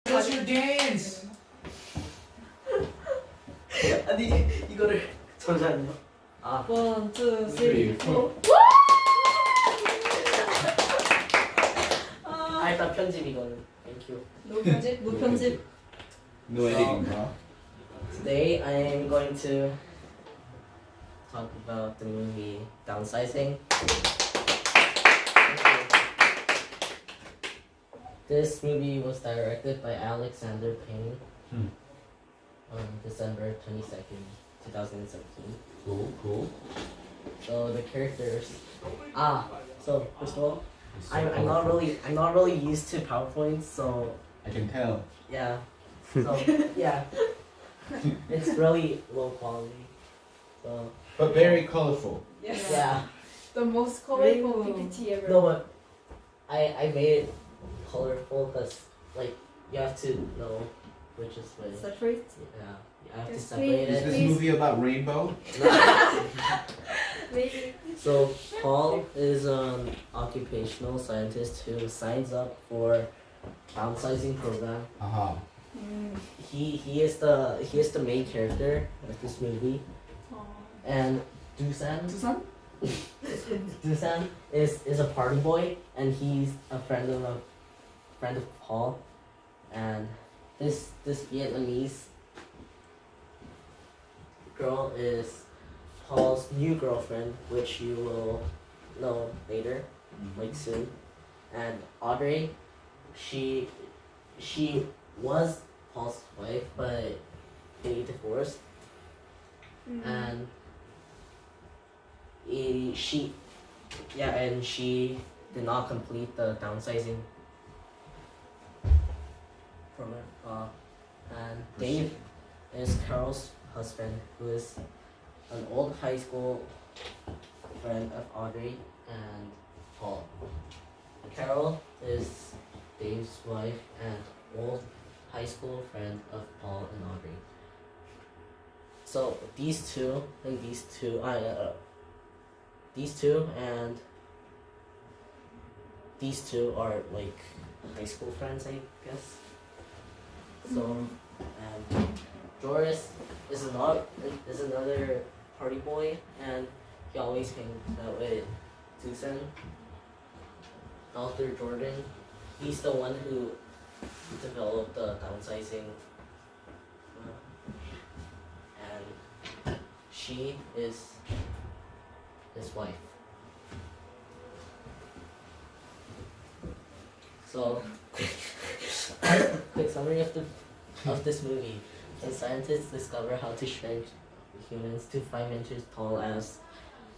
That's your dance. 아니 이거를 잠시만요. 아 1, 2, 3, 4. 일단 편집 이거는. Thank you. 노 편집? 노 편집? No editing, bro. Today I am going to talk about the movie Downsizing. This movie was directed by Alexander Payne on December 22nd, 2017. Cool. So the characters. So first of all, I'm not really used to PowerPoint, so I can tell. yeah. So yeah, it's really low quality. So But very colorful. Yes. yeah. The most colorful PPT ever. No, but I made it colorful because like you have to know which is which. Separate? Yeah, you have to Yes, separate Is it. this movie about rainbow? Maybe. So Paul is an occupational scientist who signs up for downsizing program. Uh-huh. He is the main character of this movie, and Dusan Dusan is a party boy, and he's a friend of Paul, and this Vietnamese girl is Paul's new girlfriend, which you will know later, like soon. And Audrey, she was Paul's wife, but they divorced, and she did not complete the downsizing program. And Dave is Carol's husband, who is an old high school friend of Audrey and Paul. Carol is Dave's wife and old high school friend of Paul and Audrey. So these two and these two are like high school friends, I guess. So Joris is another party boy, and he always hangs out with Susan. Dr. Jordan, he's the one who developed the downsizing, and she is his wife. So, quick summary of this movie. The scientists discover how to shrink humans to 5 inches tall as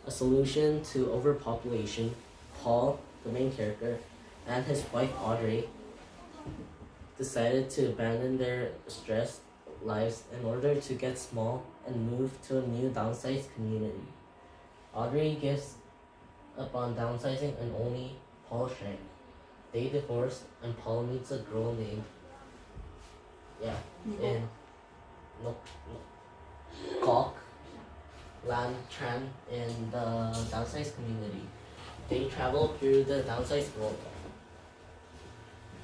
a solution to overpopulation. Paul, the main character, and his wife Audrey decided to abandon their stressed lives in order to get small and move to a new downsized community. Audrey gives up on downsizing and only Paul shrank. They divorce and Paul meets a girl named Kok Lan Tran in the downsized community. They travel through the downsized world.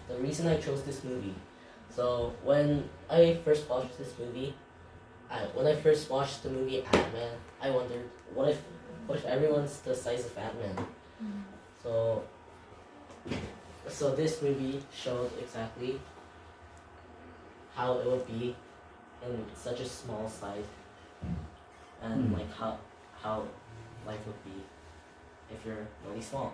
The reason I chose this movie. So when I first watched this movie, Ant-Man, I wondered what if everyone's the size of Ant-Man. So this movie showed exactly how it would be in such a small size, and like how life would be if you're really small.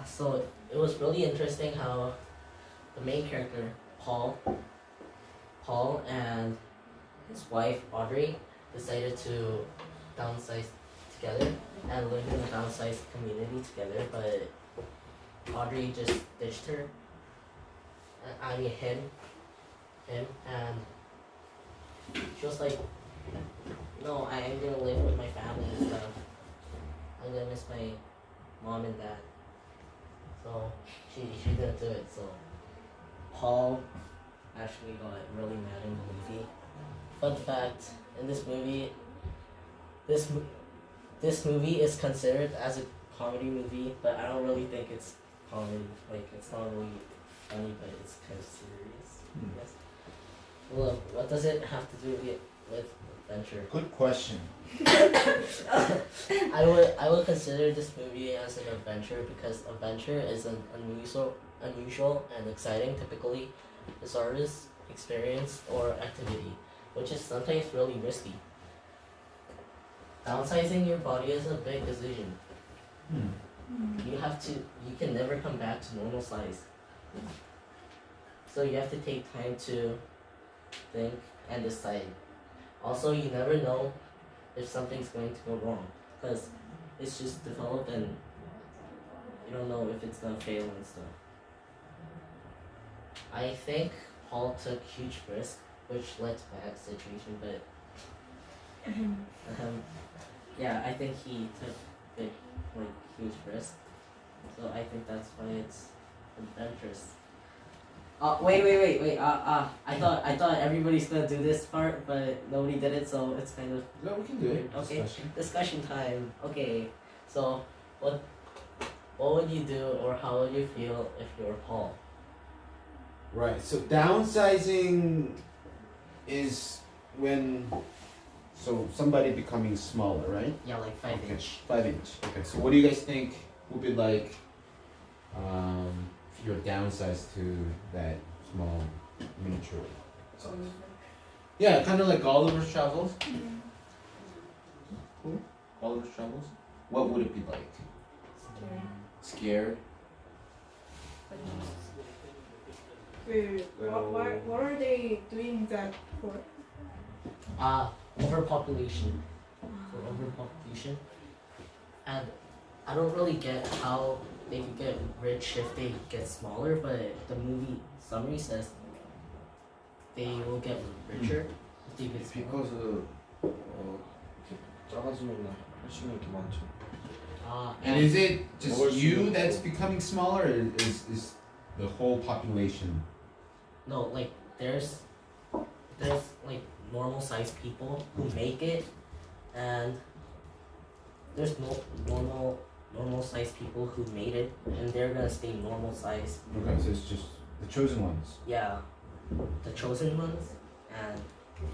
So it was really interesting how the main character Paul and his wife Audrey decided to downsize together and live in a downsized community together, but Audrey just ditched her. I mean him, and she was like, no, I am gonna live with my family and stuff. I'm gonna miss my mom and dad. So she didn't do it. So Paul actually got really mad in the movie. Fun fact, in this movie, this movie is considered as a comedy movie, but I don't really think it's comedy. Like, it's not really funny, but it's kind of serious. Hmm. Yes. Well, what does it have to do with adventure? Good question. I would consider this movie as an adventure because adventure is an unusual and exciting, typically bizarre experience or activity, which is sometimes really risky. Downsizing your body is a big decision. Hmm. You can never come back to normal size. So you have to take time to think and decide. Also, you never know if something's going to go wrong because it's just developed and you don't know if it's gonna fail and stuff. I think Paul took huge risk, which led to bad situation, but yeah, I think he took big, huge risk. So I think that's why it's adventurous. Wait. I thought everybody's gonna do this part, but nobody did it, so it's kind of No, we can do it. okay. Discussion. Discussion time. Okay, so what would you do, or how would you feel if you were Paul? Right. So downsizing is when somebody becoming smaller, right? Yeah, like 5 inch. 5 inch. Okay. So what do you guys think would be like if you're downsized to that small miniature? Yeah, kind of like Oliver's Travels. Cool. Oliver's Travels. What would it be like? Scared. Wait, what are they doing that for? Overpopulation. For overpopulation. And I don't really get how they could get rich if they get smaller, but the movie summary says they will get richer if they get smaller. because 작아지면 할 수 있는 게 많죠. And is it just 먹을 수 you 있는 that's 거. becoming smaller, or is the whole population? No, like there's like normal sized people who make it, and there's no normal sized people who made it, and they're gonna stay normal size. Okay, so it's just the chosen ones. Yeah, the chosen ones. And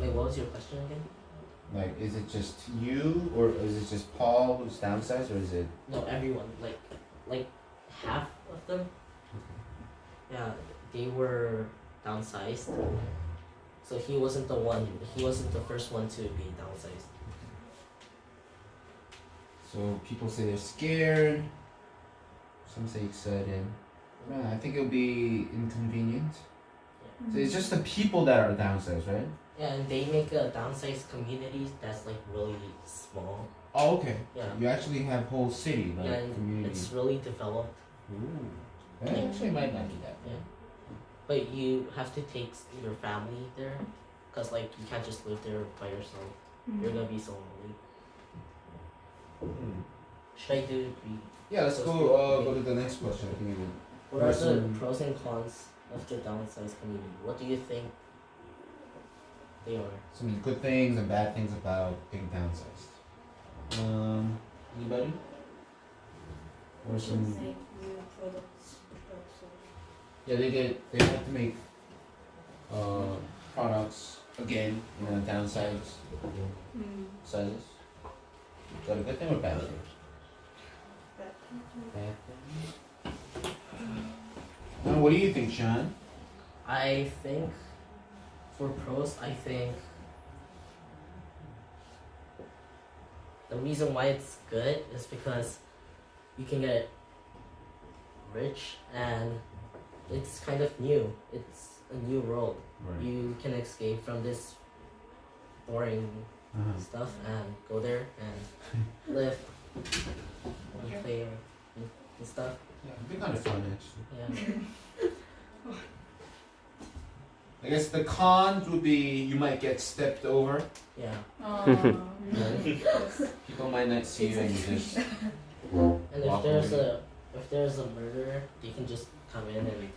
wait, what was your question again? Like, is it just you, or is it just Paul who's downsized, or is it? No, everyone. Like half of them. Yeah, they were downsized. So he wasn't the one. He wasn't the first one to be downsized. So people say they're scared. Some say excited. Man, I think it'll be inconvenient. So it's just the people that are downsized, right? Yeah, and they make a downsized community that's like really small. Oh, okay. Yeah. You actually have whole city, like Yeah, and community. it's really developed. Ooh. That actually might not be that bad. Yeah. But you have to take your family there, cause like you can't just live there by yourself. You're gonna be so lonely. Hmm. Should I do three? Yeah, let's go to the next question. I think What are the Person- pros and cons of the downsized community? What do you think they are? some good things and bad things about being downsized. Anybody? Or some? Make new products also. Yeah, they have to make products again in downsized sizes. Is that a good thing or bad thing? Bad thing. What do you think, Sean? I think for pros, I think the reason why it's good is because you can get rich and it's kind of new. It's a new world. Right. You can escape from this boring stuff and go there and live and play and stuff. Yeah, it'd be kind of fun actually. Yeah. I guess the cons would be you might get stepped over. Yeah. Yes. People might not see you and you just. And Walk if there's a murderer, they can just come in and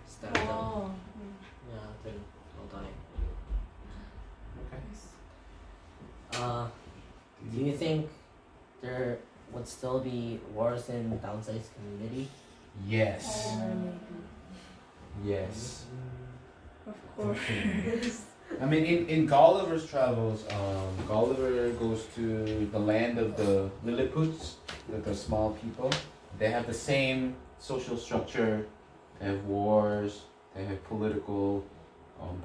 stab them. Oh. Yeah, then they'll die. Okay. Do you think there would still be wars in downsized community? Yes. Yes. Of course. I mean, in Gulliver's Travels, Gulliver goes to the land of the Lilliputians, the small people. They have the same social structure. They have wars. They have political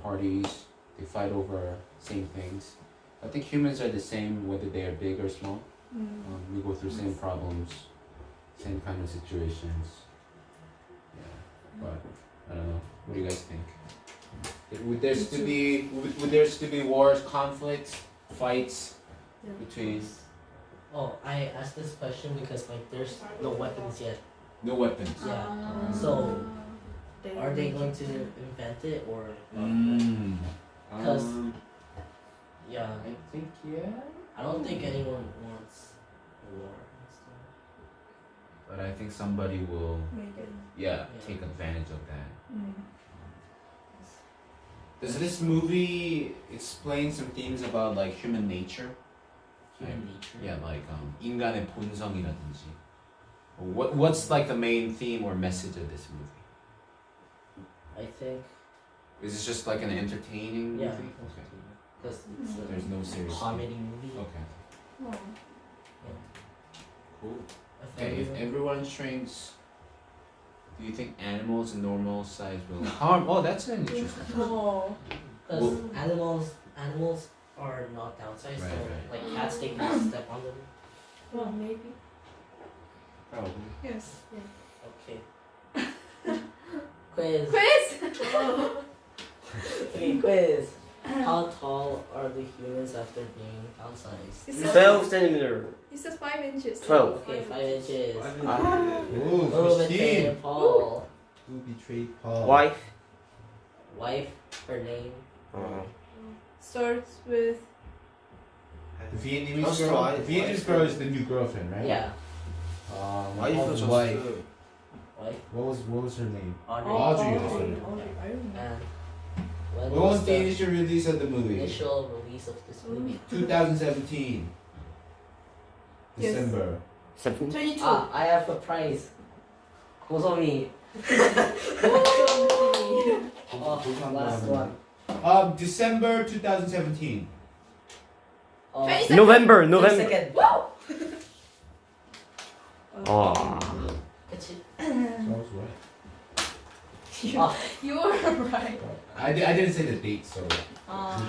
parties. They fight over same things. I think humans are the same whether they are big or small. We go through same problems, same kind of situations. Yeah, but I don't know. What do you guys think? Would there still be wars, conflicts, fights between? Oh, I asked this question because like there's no weapons yet. No weapons. Yeah. So are they going to invent it or? Because yeah, I think yeah. I don't think anyone wants a war and stuff. But I think somebody will, Maybe. yeah, take advantage of that. Mm. Does this movie explain some things about like human nature? Human nature. Yeah, like 인간의 본성이라든지. What's like the main theme or message of this movie? I think. Is this just like an entertaining Yeah. movie? Okay. Because it's There's no serious. comedy movie. Okay. Oh. Cool. I Okay, think if everyone shrinks, do you think animals in normal size will harm? Oh, that's an interesting. Oh. because Well- animals are not downsized, so Right. like cats they can step on them. Well, maybe. Probably. Yes. Okay. Quiz. Quiz. Okay, quiz. How tall are the humans after being downsized? It says 12 centimeter. It says 5 inches. 12. Okay, 5 inches. Ooh, Oh, Christine. betrayed Paul. Who betrayed Paul? Wife. Wife, her name. Starts with The Vietnamese That's girl. right. The Vietnamese girl is the new girlfriend, right? Yeah, 와이프 wife. 저스. wife. What was her name? Audrey. Audrey, that's what it is. Audrey. I don't know. And when What was the initial release of the movie? initial release of this movie? 2017. Yes. December. 7. 22. Ah, I have a prize. 고소미. Oh, last one. December 2017. Oh, 22nd. November. November. Second. 어. 그치? So I was right. Ah, You were right. I didn't say the date, so. Uh,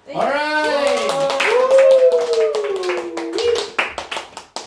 Alright!